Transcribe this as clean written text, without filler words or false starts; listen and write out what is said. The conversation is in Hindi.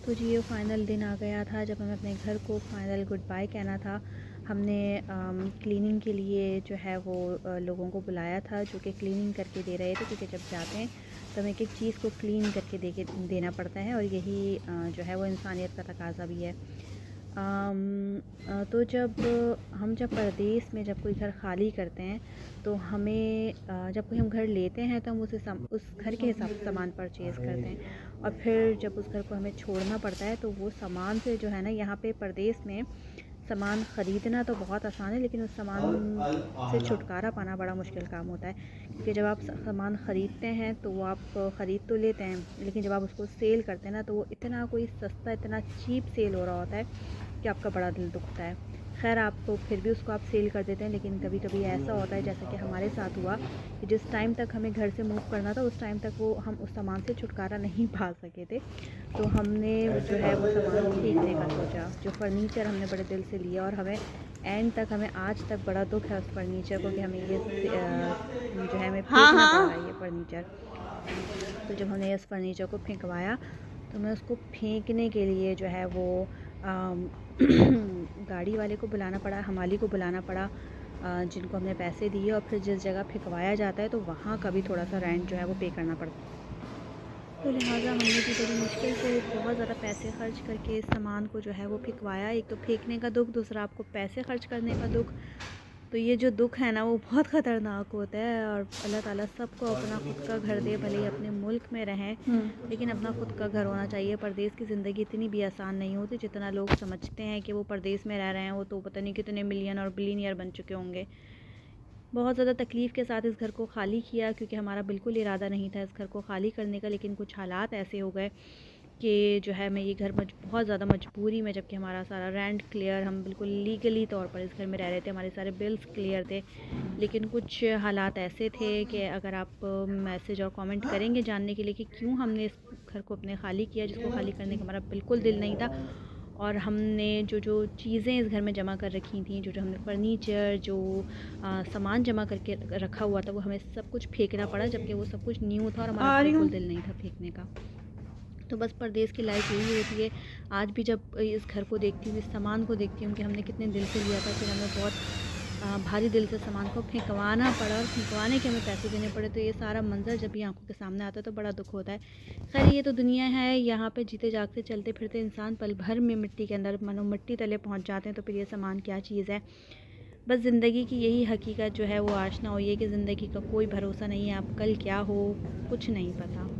तो जी ये फ़ाइनल दिन आ गया था जब हमें अपने घर को फ़ाइनल गुड बाय कहना था। हमने क्लीनिंग के लिए जो है वो लोगों को बुलाया था जो कि क्लीनिंग करके दे रहे थे, क्योंकि जब जाते हैं तो हमें एक-एक चीज़ को क्लीन करके देना पड़ता है और यही जो है वो इंसानियत का तकाज़ा भी है। तो जब परदेस में जब कोई घर ख़ाली करते हैं तो हमें जब कोई हम घर लेते हैं तो हम उस घर के हिसाब से सामान परचेज़ करते हैं, और फिर जब उस घर को हमें छोड़ना पड़ता है तो वो सामान से जो है ना, यहाँ पे परदेस में सामान ख़रीदना तो बहुत आसान है, लेकिन उस सामान से छुटकारा पाना बड़ा मुश्किल काम होता है। क्योंकि जब आप सामान ख़रीदते हैं तो वो आप ख़रीद तो लेते हैं, लेकिन जब आप उसको सेल करते हैं ना तो वो इतना कोई सस्ता, इतना चीप सेल हो रहा होता है कि आपका बड़ा दिल दुखता है। ख़ैर आप फिर भी उसको आप सेल कर देते हैं, लेकिन कभी-कभी ऐसा होता है जैसा कि हमारे साथ हुआ कि जिस टाइम तक हमें घर से मूव करना था उस टाइम तक वो हम उस सामान से छुटकारा नहीं पा सके थे। तो हमने जो है वो सामान फेंकने का सोचा, जो फ़र्नीचर हमने बड़े दिल से लिया, और हमें एंड तक, हमें आज तक बड़ा दुःख है उस फ़र्नीचर को कि हमें जो है हमें हाँ फेंकना पड़ हाँ। रहा है ये फ़र्नीचर। तो जब हमने इस फ़र्नीचर को फेंकवाया तो हमें उसको फेंकने के लिए जो है वो अम, गाड़ी वाले को बुलाना पड़ा, हमाली को बुलाना पड़ा, जिनको हमने पैसे दिए, और फिर जिस जगह फेंकवाया जाता है तो वहाँ का भी थोड़ा-सा रेंट जो है वो पे करना पड़ता है। तो लिहाजा हमने भी बड़ी मुश्किल से बहुत ज़्यादा पैसे ख़र्च करके इस सामान को जो है वो फेंकवाया। एक तो फेंकने का दुःख, दूसरा आपको पैसे ख़र्च करने का दुःख। तो ये जो दुःख है ना वो बहुत ख़तरनाक होता है, और अल्लाह ताला सबको अपना ख़ुद का घर दे, भले ही अपने मुल्क में रहें, लेकिन अपना ख़ुद का घर होना चाहिए। परदेस की ज़िंदगी इतनी भी आसान नहीं होती जितना लोग समझते हैं कि वो परदेस में रह रहे हैं, वो तो पता नहीं कितने मिलियन और बिलियनियर बन चुके होंगे। बहुत ज़्यादा तकलीफ़ के साथ इस घर को ख़ाली किया, क्योंकि हमारा बिल्कुल इरादा नहीं था इस घर को ख़ाली करने का, लेकिन कुछ हालात ऐसे हो गए कि जो है मैं ये घर बहुत ज़्यादा मजबूरी में, जबकि हमारा सारा रेंट क्लियर, हम बिल्कुल लीगली तौर पर इस घर में रह रहे थे, हमारे सारे बिल्स क्लियर थे, लेकिन कुछ हालात ऐसे थे कि अगर आप मैसेज और कमेंट करेंगे जानने के लिए कि क्यों हमने इस घर को अपने ख़ाली किया, जिसको ख़ाली करने का हमारा बिल्कुल दिल नहीं था। और हमने जो चीज़ें इस घर में जमा कर रखी थी, जो हमने फ़र्नीचर, जो सामान जमा करके रखा हुआ था, वो हमें सब कुछ फेंकना पड़ा, जबकि वो सब कुछ न्यू था और हमारा आ रही बिल्कुल हूँ। दिल नहीं था फेंकने का। तो बस परदेस की लाइफ यही होती है। आज भी जब इस घर को देखती हूँ, इस सामान को देखती हूँ कि हमने कितने दिल से लिया था, फिर हमें बहुत भारी दिल से सामान को फेंकवाना पड़ा और फेंकवाने के हमें पैसे देने पड़े, तो ये सारा मंज़र जब भी आँखों के सामने आता है तो बड़ा दुःख होता है। ख़ैर ये तो दुनिया है, यहाँ पे जीते जागते चलते फिरते इंसान पल भर में मिट्टी के अंदर मानो मिट्टी तले पहुँच जाते हैं, तो फिर ये सामान क्या चीज़ है। बस ज़िंदगी की यही हकीकत जो है वो आशना हुई है कि ज़िंदगी का कोई भरोसा नहीं है, अब कल क्या हो कुछ नहीं पता।